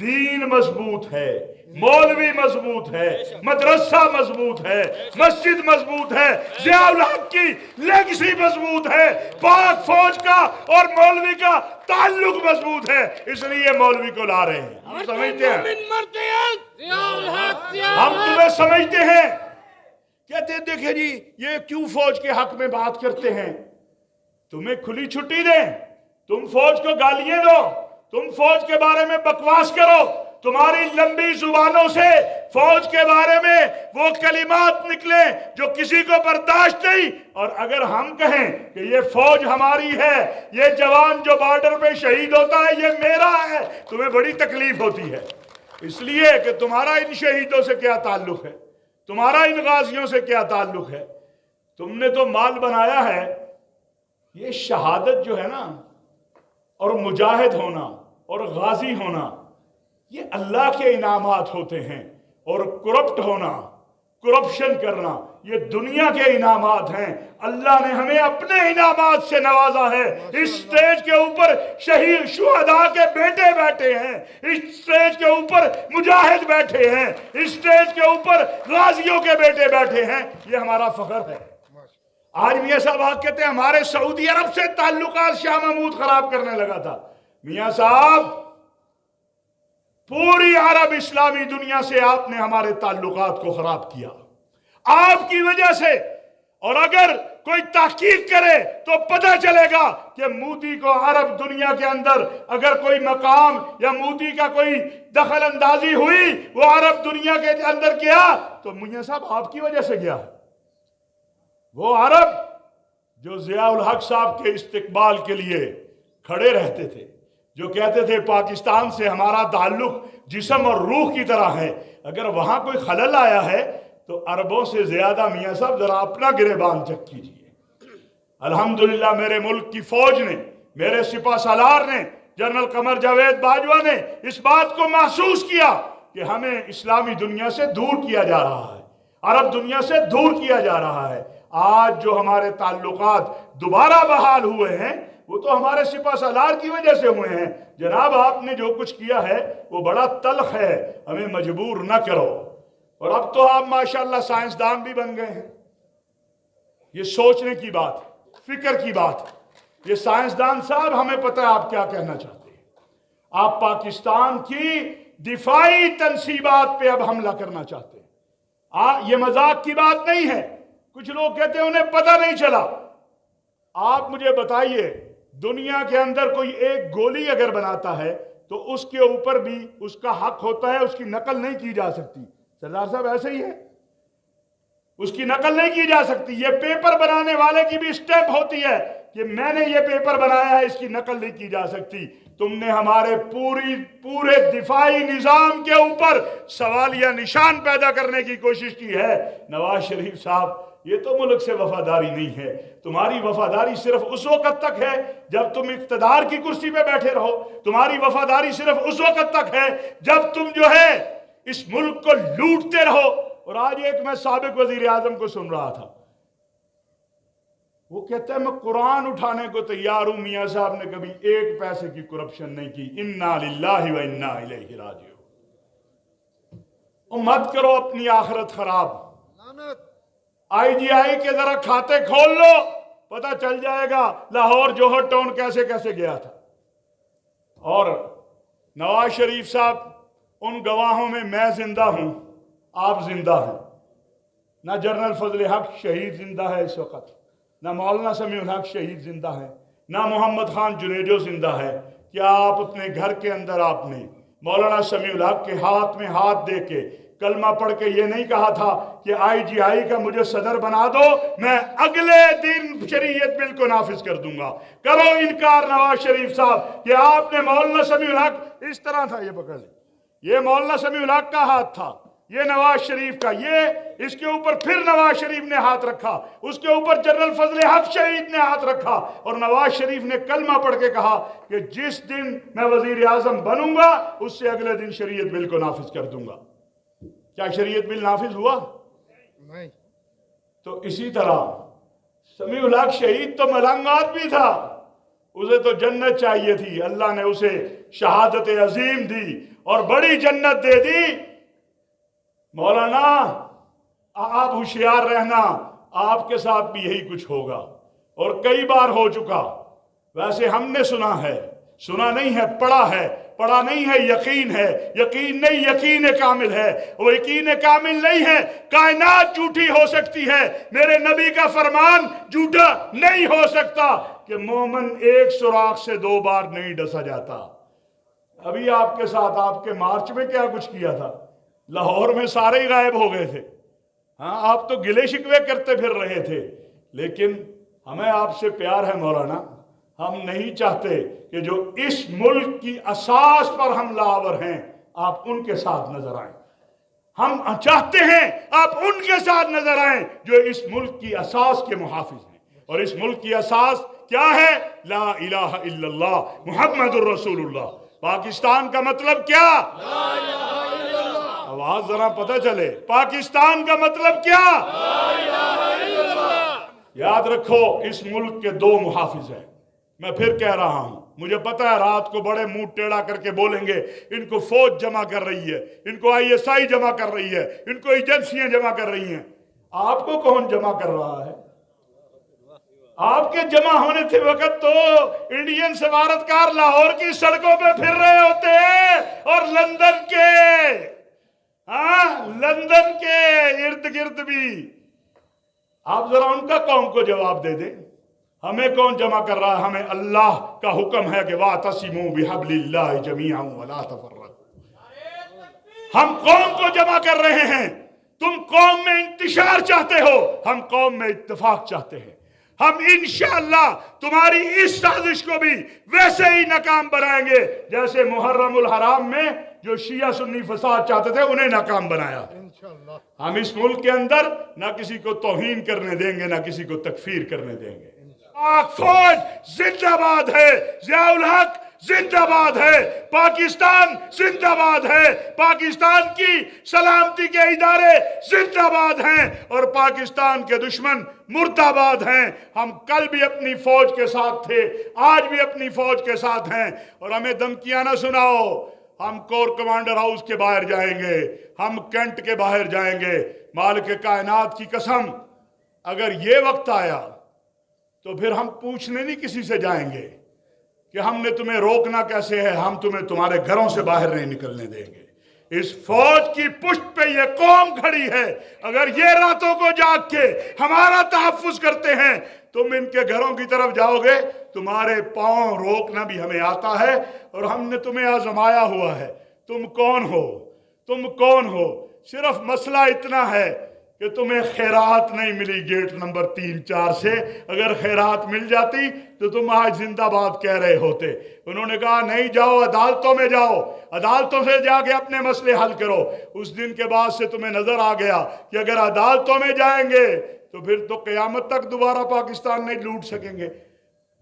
دین مضبوط ہے، مولوی مضبوط ہے، مدرسہ مضبوط ہے، مسجد مضبوط ہے، ضیاء الحق کی لیگسی مضبوط ہے، پاک فوج کا اور مولوی کا تعلق مضبوط ہے، اس لیے مولوی کو لا رہے ہیں۔ ہم سمجھتے ہیں، ہم تمہیں سمجھتے ہیں، کہتے ہیں دیکھیں جی یہ کیوں فوج کے حق میں بات کرتے ہیں؟ تمہیں کھلی چھٹی دیں، تم فوج کو گالیاں دو، تم فوج کے بارے میں بکواس کرو، تمہاری لمبی زبانوں سے فوج کے بارے میں وہ کلمات نکلیں جو کسی کو برداشت نہیں، اور اگر ہم کہیں کہ یہ فوج ہماری ہے، یہ جوان جو بارڈر پہ شہید ہوتا ہے یہ میرا ہے، تمہیں بڑی تکلیف ہوتی ہے، اس لیے کہ تمہارا ان شہیدوں سے کیا تعلق ہے، تمہارا ان غازیوں سے کیا تعلق ہے؟ تم نے تو مال بنایا ہے۔ یہ شہادت جو ہے نا، اور مجاہد ہونا اور غازی ہونا، یہ اللہ کے انعامات ہوتے ہیں، اور کرپٹ ہونا، کرپشن کرنا، یہ دنیا کے انعامات ہیں۔ اللہ نے ہمیں اپنے انعامات سے نوازا ہے۔ اس سٹیج کے اوپر شہید شہداء کے بیٹے بیٹھے ہیں، اس سٹیج کے اوپر مجاہد بیٹھے ہیں، اس سٹیج کے اوپر غازیوں کے بیٹے بیٹھے ہیں، یہ ہمارا فخر ہے۔ آج میاں صاحب آپ کہتے ہیں ہمارے سعودی عرب سے تعلقات شاہ محمود خراب کرنے لگا تھا۔ میاں صاحب پوری عرب اسلامی دنیا سے آپ نے ہمارے تعلقات کو خراب کیا، آپ کی وجہ سے، اور اگر کوئی تحقیق کرے تو پتہ چلے گا کہ مودی کو عرب دنیا کے اندر اگر کوئی مقام یا مودی کا کوئی دخل اندازی ہوئی وہ عرب دنیا کے اندر کیا تو میاں صاحب آپ کی وجہ سے گیا۔ وہ عرب جو ضیاء الحق صاحب کے استقبال کے لیے کھڑے رہتے تھے، جو کہتے تھے پاکستان سے ہمارا تعلق جسم اور روح کی طرح ہے، اگر وہاں کوئی خلل آیا ہے تو عربوں سے زیادہ میاں صاحب ذرا اپنا گریبان چیک کیجئے۔ الحمدللہ میرے ملک کی فوج نے، میرے سپہ سالار نے، جنرل قمر جاوید باجوہ نے اس بات کو محسوس کیا کہ ہمیں اسلامی دنیا سے دور کیا جا رہا ہے، عرب دنیا سے دور کیا جا رہا ہے۔ آج جو ہمارے تعلقات دوبارہ بحال ہوئے ہیں وہ تو ہمارے سپہ سالار کی وجہ سے ہوئے ہیں۔ جناب آپ نے جو کچھ کیا ہے وہ بڑا تلخ ہے، ہمیں مجبور نہ کرو۔ اور اب تو آپ ماشاءاللہ سائنسدان بھی بن گئے ہیں، یہ سوچنے کی بات ہے، فکر کی بات ہے۔ یہ سائنسدان صاحب ہمیں پتہ ہے آپ کیا کہنا چاہتے ہیں۔ آپ پاکستان کی دفاعی تنصیبات پہ اب حملہ کرنا چاہتے ہیں۔ یہ مذاق کی بات نہیں ہے۔ کچھ لوگ کہتے ہیں انہیں پتہ نہیں چلا۔ آپ مجھے بتائیے دنیا کے اندر کوئی ایک گولی اگر بناتا ہے تو اس کے اوپر بھی اس کا حق ہوتا ہے، اس کی نقل نہیں کی جا سکتی۔ سردار صاحب ایسے ہی ہے، اس کی نقل نہیں کی جا سکتی۔ یہ پیپر بنانے والے کی بھی سٹیپ ہوتی ہے کہ میں نے یہ پیپر بنایا ہے، اس کی نقل نہیں کی جا سکتی۔ تم نے ہمارے پورے دفاعی نظام کے اوپر سوالیہ نشان پیدا کرنے کی کوشش کی ہے۔ نواز شریف صاحب یہ تو ملک سے وفاداری نہیں ہے، تمہاری وفاداری صرف اس وقت تک ہے جب تم اقتدار کی کرسی پہ بیٹھے رہو، تمہاری وفاداری صرف اس وقت تک ہے جب تم جو ہے اس ملک کو لوٹتے رہو۔ اور آج ایک میں سابق وزیر اعظم کو سن رہا تھا، وہ کہتا ہے میں قرآن اٹھانے کو تیار ہوں، میاں صاحب نے کبھی ایک پیسے کی کرپشن نہیں کی، انا للہ و انا الیہ راجعون۔ اور مت کرو اپنی آخرت خراب۔ آئی جی آئی کے ذرا کھاتے کھول لو، پتہ چل جائے گا لاہور جوہر ٹاؤن کیسے کیسے گیا تھا۔ اور نواز شریف صاحب ان گواہوں میں میں زندہ ہوں، آپ زندہ ہیں۔ نہ جنرل فضل حق شہید زندہ ہے اس وقت، نہ مولانا سمیع الحق شہید زندہ ہے، نہ محمد خان جنیجو زندہ ہے۔ کیا آپ اپنے گھر کے اندر آپ نے مولانا سمیع الحق کے ہاتھ میں ہاتھ دے کے کلمہ پڑھ کے یہ نہیں کہا تھا کہ آئی جی آئی کا مجھے صدر بنا دو، میں اگلے دن شریعت بل کو نافذ کر دوں گا؟ کرو انکار نواز شریف صاحب کہ آپ نے مولانا سمیع الحق اس طرح تھا، یہ پکڑ لیں، یہ مولانا سمیع الحق کا ہاتھ تھا، یہ نواز شریف کا، یہ اس کے اوپر پھر نواز شریف نے ہاتھ رکھا، اس کے اوپر جنرل فضل حق شہید نے ہاتھ رکھا، اور نواز شریف نے کلمہ پڑھ کے کہا کہ جس دن میں وزیر اعظم بنوں گا اس سے اگلے دن شریعت بل کو نافذ کر دوں گا۔ کیا شریعت بل نافذ ہوا؟ نہیں۔ تو اسی طرح سمیع الحق شہید تو ملنگ آدمی تھا، اسے تو جنت چاہیے تھی، اللہ نے اسے شہادت عظیم دی، اور بڑی جنت دے دی۔ مولانا آپ ہوشیار رہنا، آپ کے ساتھ بھی یہی کچھ ہوگا اور کئی بار ہو چکا۔ ویسے ہم نے سنا ہے، سنا نہیں ہے، پڑھا ہے، پڑھا نہیں ہے، یقین ہے، یقین نہیں، یقین کامل ہے۔ وہ یقین کامل نہیں ہے، کائنات جھوٹی ہو سکتی ہے، میرے نبی کا فرمان جھوٹا نہیں ہو سکتا کہ مومن ایک سوراخ سے 2 بار نہیں ڈسا جاتا۔ ابھی آپ کے ساتھ آپ کے مارچ میں کیا کچھ کیا تھا؟ لاہور میں سارے ہی غائب ہو گئے تھے۔ ہاں، آپ تو گلے شکوے کرتے پھر رہے تھے، لیکن ہمیں آپ سے پیار ہے مولانا۔ ہم نہیں چاہتے کہ جو اس ملک کی اساس پر حملہ آور ہیں آپ ان کے ساتھ نظر آئیں۔ ہم چاہتے ہیں آپ ان کے ساتھ نظر آئیں جو اس ملک کی اساس کے محافظ ہیں، اور اس ملک کی اساس کیا ہے؟ لا الہ الا اللہ محمد الرسول اللہ۔ پاکستان کا مطلب کیا؟ لا الہ الا اللہ۔ آواز ذرا پتہ چلے، پاکستان کا مطلب کیا؟ لا الہ الا اللہ۔ یاد رکھو، اس ملک کے 2 محافظ ہیں۔ میں پھر کہہ رہا ہوں، مجھے پتا ہے رات کو بڑے منہ ٹیڑھا کر کے بولیں گے، ان کو فوج جمع کر رہی ہے، ان کو ISI جمع کر رہی ہے، ان کو ایجنسیاں جمع کر رہی ہیں۔ آپ کو کون جمع کر رہا ہے؟ آپ کے جمع ہونے تھے وقت تو انڈین سفارتکار لاہور کی سڑکوں پہ پھر رہے ہوتے ہیں، اور لندن کے ارد گرد بھی۔ آپ ذرا ان کا قوم کو جواب دے دیں، ہمیں کون جمع کر رہا ہے؟ ہمیں اللہ کا حکم ہے کہ وَاعْتَصِمُوا بِحَبْلِ اللَّهِ جَمِيعًا وَلَا تَفَرَّقُوا۔ ہم قوم کو جمع کر رہے ہیں۔ تم قوم میں انتشار چاہتے ہو، ہم قوم میں اتفاق چاہتے ہیں۔ ہم انشاءاللہ تمہاری اس سازش کو بھی ویسے ہی ناکام بنائیں گے جیسے محرم الحرام میں جو شیعہ سنی فساد چاہتے تھے انہیں ناکام بنایا۔ انشاءاللہ ہم اس ملک کے اندر نہ کسی کو توہین کرنے دیں گے، نہ کسی کو تکفیر کرنے دیں گے۔ پاک فوج زندہ باد ہے، ضیاء الحق زندہ باد ہے، پاکستان زندہ باد ہے، پاکستان کی سلامتی کے ادارے زندہ باد ہیں، اور پاکستان کے دشمن مرداباد ہیں۔ ہم کل بھی اپنی فوج کے ساتھ تھے، آج بھی اپنی فوج کے ساتھ ہیں، اور ہمیں دھمکیاں نہ سناؤ۔ ہم کور کمانڈر ہاؤس کے باہر جائیں گے، ہم کینٹ کے باہر جائیں گے۔ مالک کائنات کی قسم، اگر یہ وقت آیا تو پھر ہم پوچھنے نہیں کسی سے جائیں گے کہ ہم نے تمہیں روکنا کیسے ہے، ہم تمہیں تمہارے گھروں سے باہر نہیں نکلنے دیں گے۔ اس فوج کی پشت پہ یہ قوم کھڑی ہے، اگر یہ راتوں کو جاگ کے ہمارا تحفظ کرتے ہیں، تم ان کے گھروں کی طرف جاؤ گے، تمہارے پاؤں روکنا بھی ہمیں آتا ہے، اور ہم نے تمہیں آزمایا ہوا ہے۔ تم کون ہو؟ تم کون ہو؟ صرف مسئلہ اتنا ہے کہ تمہیں خیرات نہیں ملی گیٹ نمبر 3-4 سے، اگر خیرات مل جاتی تو تم آج زندہ باد کہہ رہے ہوتے۔ انہوں نے کہا نہیں، جاؤ عدالتوں میں، جاؤ عدالتوں سے جا کے اپنے مسئلے حل کرو۔ اس دن کے بعد سے تمہیں نظر آ گیا کہ اگر عدالتوں میں جائیں گے تو پھر تو قیامت تک دوبارہ پاکستان نہیں لوٹ سکیں گے۔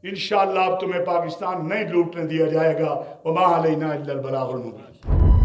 انشاءاللہ اب تمہیں پاکستان نہیں لوٹنے دیا جائے گا۔ وما علینا الا البلاغ المبین۔